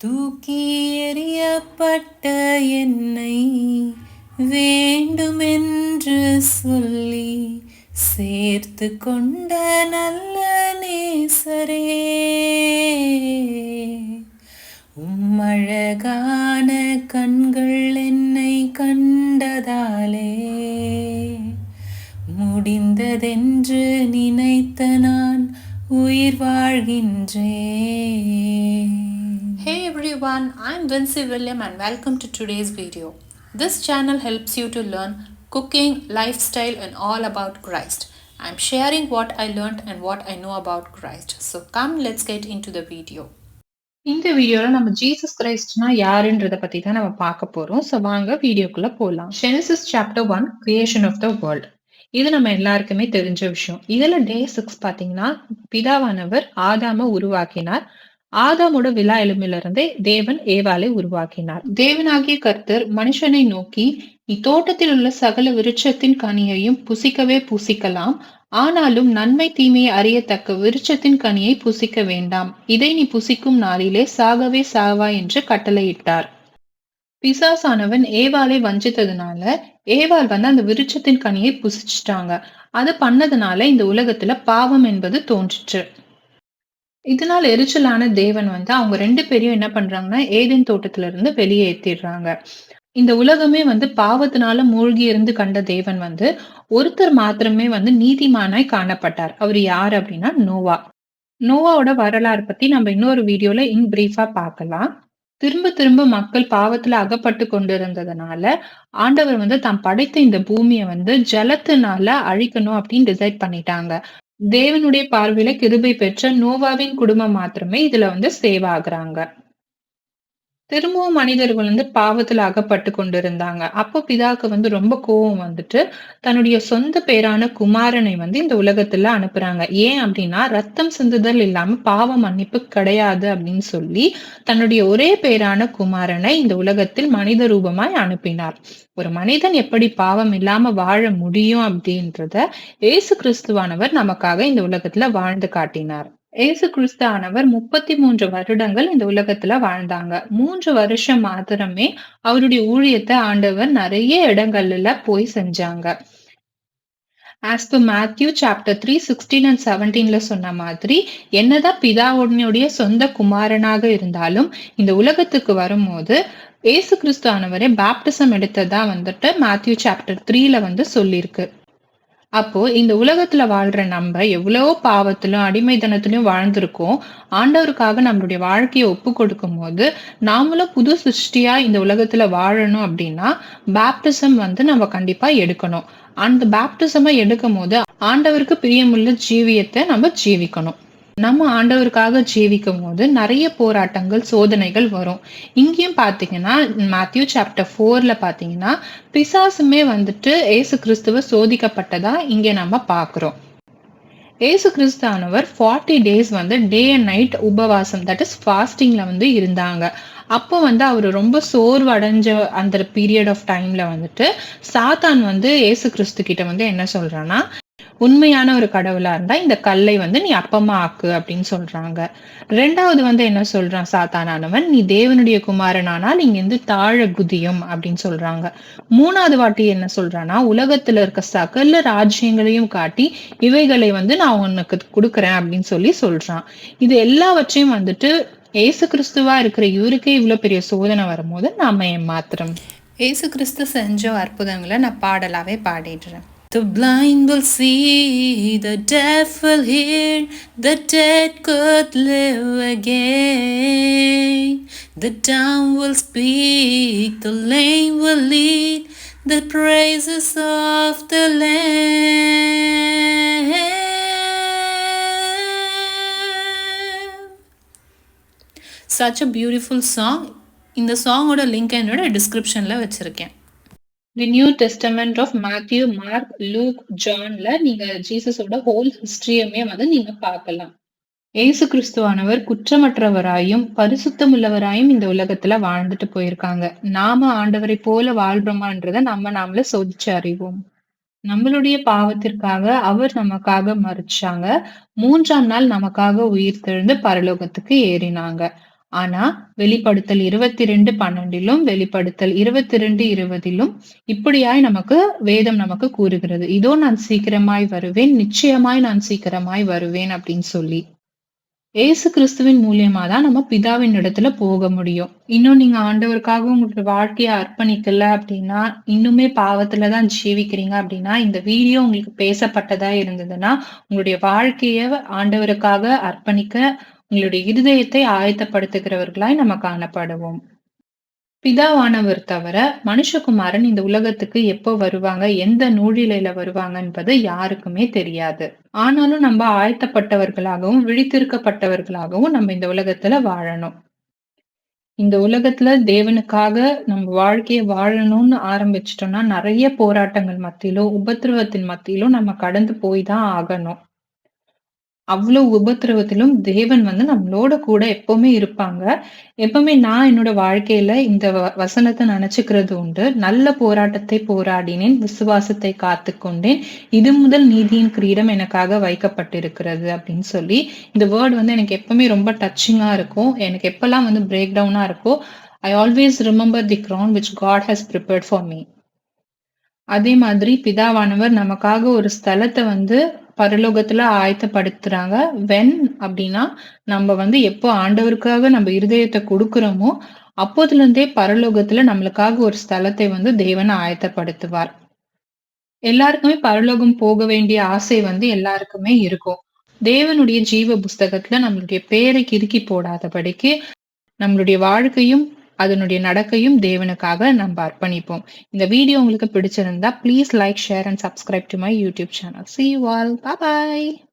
தூக்கி எறியப்பட்ட என்னை வேண்டுமென்று சொல்லி சேர்த்து கொண்ட நல்ல நேசரே, உம்மழகான கண்கள் என்னை கண்டதாலே முடிந்ததென்று நினைத்த நான் உயிர் வாழ்கின்றேன். Hey everyone, I'm Vincy William and welcome to today's video. This channel helps you to learn cooking, lifestyle and all about Christ. I'm sharing what I learned and what I know about Christ. So come, let's get into the video. இந்த வீடியோல நம்ம Jesus கிரைஸ்ட்னா யாருன்றத பத்தி தான் நம்ம பார்க்க போறோம். So வாங்க வீடியோக்குள்ள போலாம். Genesis chapter 1 creation of the world. இது நம்ம எல்லாருக்குமே தெரிஞ்ச விஷயம். இதுல டே 6 பாத்தீங்கன்னா பிதாவானவர் ஆதாம உருவாக்கினார். ஆதாமோட விலா எலும்பிலிருந்தே தேவன் ஏவாளை உருவாக்கினார். தேவனாகிய கர்த்தர் மனுஷனை நோக்கி, நீ தோட்டத்தில் உள்ள சகல விருட்சத்தின் கனியையும் புசிக்கவே புசிக்கலாம், ஆனாலும் நன்மை தீமையை அறியத்தக்க விருட்சத்தின் கனியை புசிக்க வேண்டாம், இதை நீ புசிக்கும் நாளிலே சாகவே சாவாய் என்று கட்டளையிட்டார். பிசாசானவன் ஏவாளை வஞ்சித்ததுனால ஏவாள் அந்த விருட்சத்தின் கனியை புசிச்சிட்டாங்க. அது பண்ணதுனால இந்த உலகத்துல பாவம் என்பது தோன்றிற்று. இதனால் எரிச்சலான தேவன் அவங்க 2 பேரையும் என்ன பண்றாங்கன்னா ஏதேன் தோட்டத்துல இருந்து வெளியேற்றிடுறாங்க. இந்த உலகமே பாவத்தினால மூழ்கி இருந்து கண்ட தேவன் ஒருத்தர் மாத்திரமே நீதிமானாய் காணப்பட்டார். அவர் யார் அப்படின்னா நோவா. நோவாவோட வரலாறு பத்தி நம்ம இன்னொரு வீடியோல பிரீஃபா பார்க்கலாம். திரும்ப திரும்ப மக்கள் பாவத்துல அகப்பட்டு கொண்டிருந்ததுனால ஆண்டவர் தாம் படைத்த இந்த பூமியை ஜலத்தினால அழிக்கணும் அப்படின்னு டிசைட் பண்ணிட்டாங்க. தேவனுடைய பார்வையில கிருபை பெற்ற நோவாவின் குடும்பம் மாத்திரமே இதுல சேவ் ஆகுறாங்க. திரும்பவும் மனிதர்கள் பாவத்துல அகப்பட்டு கொண்டிருந்தாங்க. அப்போ பிதாவுக்கு ரொம்ப கோவம் தன்னுடைய சொந்த பேரான குமாரனை இந்த உலகத்துல அனுப்புறாங்க. ஏன் அப்படின்னா ரத்தம் சிந்துதல் இல்லாம பாவ மன்னிப்பு கிடையாது அப்படின்னு சொல்லி தன்னுடைய ஒரே பேரான குமாரனை இந்த உலகத்தில் மனித ரூபமாய் அனுப்பினார். ஒரு மனிதன் எப்படி பாவம் இல்லாம வாழ முடியும் அப்படின்றத இயேசு கிறிஸ்துவானவர் நமக்காக இந்த உலகத்துல வாழ்ந்து காட்டினார். இயேசு கிறிஸ்துவானவர் 33 வருடங்கள் இந்த உலகத்துல வாழ்ந்தாங்க. 3 வருஷம் மாத்திரமே அவருடைய ஊழியத்தை ஆண்டவர் நிறைய இடங்கள்ல போய் செஞ்சாங்க. As per Matthew chapter 3, 16 and 17ல சொன்ன மாதிரி, என்னதான் பிதாவுடைய சொந்த குமாரனாக இருந்தாலும் இந்த உலகத்துக்கு வரும்போது இயேசு கிறிஸ்துவானவரே பாப்டிசம் எடுத்ததா Matthew chapter 3ல சொல்லியிருக்கு. அப்போ இந்த உலகத்துல வாழ்ற நம்ம எவ்வளவோ பாவத்திலும் அடிமைத்தனத்திலும் வாழ்ந்திருக்கோம். ஆண்டவருக்காக நம்மளுடைய வாழ்க்கையை ஒப்பு கொடுக்கும் போது நாமளும் புது சிருஷ்டியா இந்த உலகத்துல வாழணும் அப்படின்னா பாப்டிசம் நம்ம கண்டிப்பா எடுக்கணும். அந்த பாப்டிசமை எடுக்கும் போது ஆண்டவருக்கு பிரியமுள்ள ஜீவியத்தை நம்ம ஜீவிக்கணும். நம்ம ஆண்டவருக்காக ஜீவிக்கும் போது நிறைய போராட்டங்கள் சோதனைகள் வரும். இங்கேயும் பாத்தீங்கன்னா மேத்யூ சாப்டர் 4ல பாத்தீங்கன்னா பிசாசுமே ஏசு கிறிஸ்துவ சோதிக்கப்பட்டதா இங்க நம்ம பாக்குறோம். ஏசு கிறிஸ்தானவர் 40 டேஸ் டே அண்ட் நைட் உபவாசம் தட் இஸ் ஃபாஸ்டிங்ல இருந்தாங்க. அப்போ அவரு ரொம்ப சோர்வடைஞ்ச அந்த பீரியட் ஆஃப் டைம்ல சாத்தான் ஏசு கிறிஸ்து கிட்ட என்ன சொல்றான்னா, உண்மையான ஒரு கடவுளா இருந்தா இந்த கல்லை நீ அப்பமா ஆக்கு அப்படின்னு சொல்றாங்க. 2வது என்ன சொல்றான் சாத்தானானவன், நீ தேவனுடைய குமாரனானால் இங்கிருந்து தாழ குதியும் அப்படின்னு சொல்றாங்க. 3வது வாட்டி என்ன சொல்றான்னா, உலகத்துல இருக்க சகல ராஜ்யங்களையும் காட்டி இவைகளை நான் உனக்கு கொடுக்கறேன் அப்படின்னு சொல்றான். இது எல்லாவற்றையும் ஏசு கிறிஸ்துவா இருக்கிற இவருக்கே இவ்வளவு பெரிய சோதனை வரும்போது நாம ஏமாத்திரம். ஏசு கிறிஸ்து செஞ்ச அற்புதங்களை நான் பாடலாவே பாடிடுறேன். The blind will see, the deaf will hear, the dead could live again. The dumb will speak, the lame will lead, the praises of the Lamb. Such a beautiful song. இந்த சாங்கோட லிங்க் என்னோட டிஸ்கிரிப்ஷன்ல வச்சிருக்கேன். The new testament of Matthew, Mark, Luke, ஜான்ல நீங்க ஜீசஸோட whole ஹிஸ்டரியுமே நீங்க பார்க்கலாம். ஏசு கிறிஸ்துவானவர் குற்றமற்றவராயும் பரிசுத்தமுள்ளவராயும் இந்த உலகத்துல வாழ்ந்துட்டு போயிருக்காங்க. நாம ஆண்டவரை போல வாழ்றோமான்றத நாமளே சோதிச்சு அறிவோம். நம்மளுடைய பாவத்திற்காக அவர் நமக்காக மரிச்சாங்க. 3ஆம் நாள் நமக்காக உயிர் தெழுந்து பரலோகத்துக்கு ஏறினாங்க. ஆனா வெளிப்படுத்தல் 22:12 வெளிப்படுத்தல் 22:20 இப்படியாய் நமக்கு வேதம் நமக்கு கூறுகிறது. இதோ நான் சீக்கிரமாய் வருவேன், நிச்சயமாய் நான் சீக்கிரமாய் வருவேன் அப்படின்னு சொல்லி. இயேசு கிறிஸ்துவின் மூலியமா தான் நம்ம பிதாவின் இடத்துல போக முடியும். இன்னும் நீங்க ஆண்டவருக்காக உங்களுடைய வாழ்க்கைய அர்ப்பணிக்கல அப்படின்னா, இன்னுமே பாவத்துல தான் ஜீவிக்கிறீங்க அப்படின்னா, இந்த வீடியோ உங்களுக்கு பேசப்பட்டதா இருந்ததுன்னா, உங்களுடைய வாழ்க்கைய ஆண்டவருக்காக அர்ப்பணிக்க உங்களுடைய இருதயத்தை ஆயத்தப்படுத்துகிறவர்களாய் நம்ம காணப்படுவோம். பிதாவானவர் தவிர மனுஷகுமாரன் இந்த உலகத்துக்கு எப்போ வருவாங்க, எந்த நூழிலையில வருவாங்க என்பது யாருக்குமே தெரியாது. ஆனாலும் நம்ம ஆயத்தப்பட்டவர்களாகவும், விழித்திருக்கப்பட்டவர்களாகவும் நம்ம இந்த உலகத்துல வாழணும். இந்த உலகத்துல தேவனுக்காக நம்ம வாழ்க்கைய வாழணும்னு ஆரம்பிச்சுட்டோம்னா, நெறைய போராட்டங்கள் மத்தியிலும், உபத்திரவத்தின் மத்தியிலும் நம்ம கடந்து போய் தான் ஆகணும். அவ்ளோ உபத்திரவத்திலும் தேவன் நம்மளோட கூட எப்பவுமே இருப்பாங்க. எப்பவுமே நான் என்னோட வாழ்க்கையில இந்த வசனத்த நெனச்சுக்கிறது உண்டு. நல்ல போராட்டத்தை போராடினேன், விசுவாசத்தை காத்துக்கொண்டேன். இது முதல் நீதியின் கிரீடம் எனக்காக வைக்கப்பட்டிருக்கிறது அப்படின்னு சொல்லி, இந்த வேர்ட் எனக்கு எப்பவுமே ரொம்ப டச்சிங்கா இருக்கும். எனக்கு எப்பலாம் பிரேக் டவுனா இருக்கோ, I always remember the crown which God has prepared for me. அதே மாதிரி பிதாவானவர் நமக்காக ஒரு ஸ்தலத்த பரலோகத்துல ஆயத்தப்படுத்துறாங்க. வென் அப்படின்னா, நம்ம எப்போ ஆண்டவருக்காக நம்ம இருதயத்த குடுக்குறோமோ, அப்போதிலிருந்தே பரலோகத்துல நம்மளுக்காக ஒரு ஸ்தலத்தை தேவன் ஆயத்தப்படுத்துவார். எல்லாருக்குமே பரலோகம் போக வேண்டிய ஆசை எல்லாருக்குமே இருக்கும். தேவனுடைய ஜீவ புஸ்தகத்துல நம்மளுடைய பேரை கிறுக்கி போடாதபடிக்கு, நம்மளுடைய வாழ்க்கையும் அதனுடைய நடக்கையும் தேவனுக்காக நம்ம அர்ப்பணிப்போம். இந்த வீடியோ உங்களுக்கு பிடிச்சிருந்தா please like, share and subscribe to my YouTube channel. See you all. Bye bye.